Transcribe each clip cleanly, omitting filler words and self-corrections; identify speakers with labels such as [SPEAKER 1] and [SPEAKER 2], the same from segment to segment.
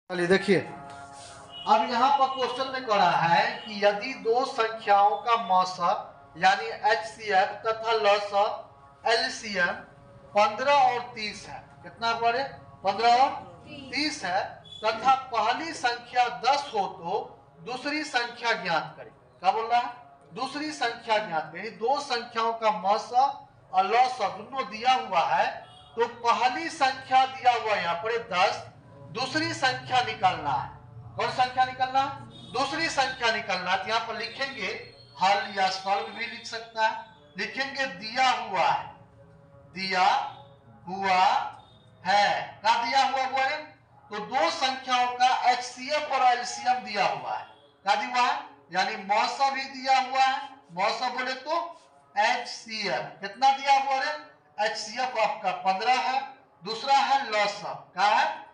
[SPEAKER 1] चलिए देखिए, अब यहाँ पर क्वेश्चन में करा है कि यदि दो संख्याओं का मौसा यानी HCF तथा लसा LCM 15 और 30 है। कितना बड़े? 15 और 30 है तथा पहली संख्या 10 हो तो दूसरी संख्या ज्ञात करें। क्या बोल रहा है? दूसरी संख्या ज्ञात करें। दो संख्याओं का मौसा और लसा दोनों दिया हुआ है, तो पहली संख्या दिया हुआ यहाँ पर 10, दूसरी संख्या निकालना है। कौन संख्या निकालना? दूसरी संख्या निकालना है। यहाँ पर लिखेंगे हल या सॉल्व भी लिख सकता है। लिखेंगे दिया हुआ है, दिया हुआ है। क्या दिया हुआ है? तो दो संख्याओं का HCF और LCM दिया हुआ है। क्या दिया है? यानी मौसा भी दिया हुआ है। मौसा बोले तो HCF कितना दिया हुआ है? HCF आपका 15 है। दूसरा है लसा, क्या है?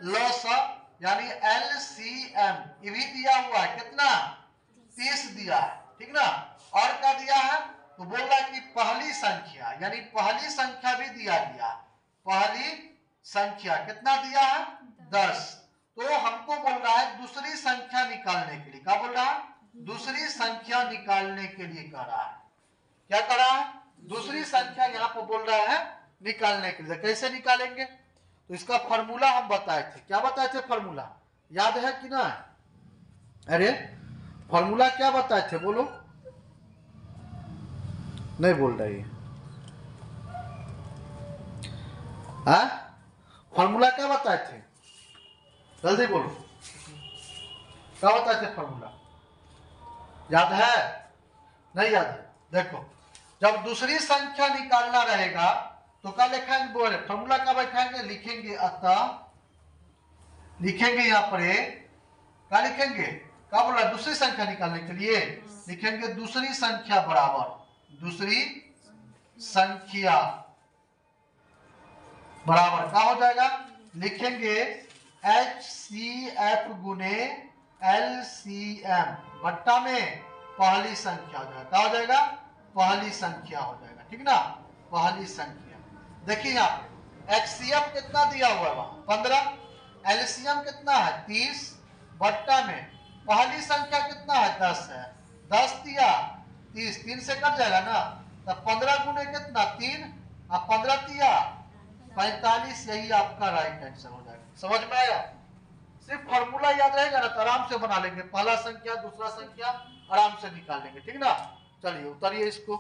[SPEAKER 1] लसा यानी LCM ये भी दिया हुआ है। कितना? 30 दिया है। ठीक ना? और क्या दिया है? तो बोल रहा है कि पहली संख्या यानी पहली संख्या भी दिया गया। पहली संख्या कितना दिया है? 10। तो हमको बोल रहा है दूसरी संख्या निकालने के लिए। क्या बोल रहा है? दूसरी संख्या निकालने के लिए कह रहा है। क्या कर रहा है? दूसरी संख्या यहाँ पर बोल रहा है निकालने के लिए। कैसे निकालेंगे? तो इसका फॉर्मूला हम बताए थे। क्या बताए थे फॉर्मूला? याद है कि ना? अरे फॉर्मूला क्या बताए थे? बोलो। नहीं बोल रही है। फॉर्मूला क्या बताए थे? जल्दी बोलो। क्या बताए थे फॉर्मूला? याद है? नहीं याद है? देखो, जब दूसरी संख्या निकालना रहेगा तो क्या लिखेंगे? बोले फॉर्मूला क्या बैठाएंगे? लिखेंगे अतः, लिखेंगे यहाँ पर क्या लिखेंगे? क्या बोला? दूसरी संख्या निकालने के लिए लिखेंगे दूसरी संख्या बराबर, दूसरी संख्या बराबर क्या हो जाएगा? लिखेंगे HCF गुने LCM बट्टा में पहली संख्या हो जाएगा। क्या हो जाएगा? पहली संख्या हो जाएगा। ठीक ना? पहली संख्या। देखिए यहाँ HCF कितना दिया हुआ है? 15। LCM कितना है? 30 बट्टा में पहली संख्या कितना है? 10 है। 10 दिया 30, 3 से कट जाएगा ना, तो 15 गुने कितना? 3 और 15 दिया 45। यही आपका राइट आंसर हो जाएगा। समझ में आया? सिर्फ फॉर्मूला याद रहेगा ना तो आराम से बना लेंगे। पहला संख्या दूसरा संख्या आराम से निकाल लेंगे। ठीक ना? चलिए उतारिए इसको।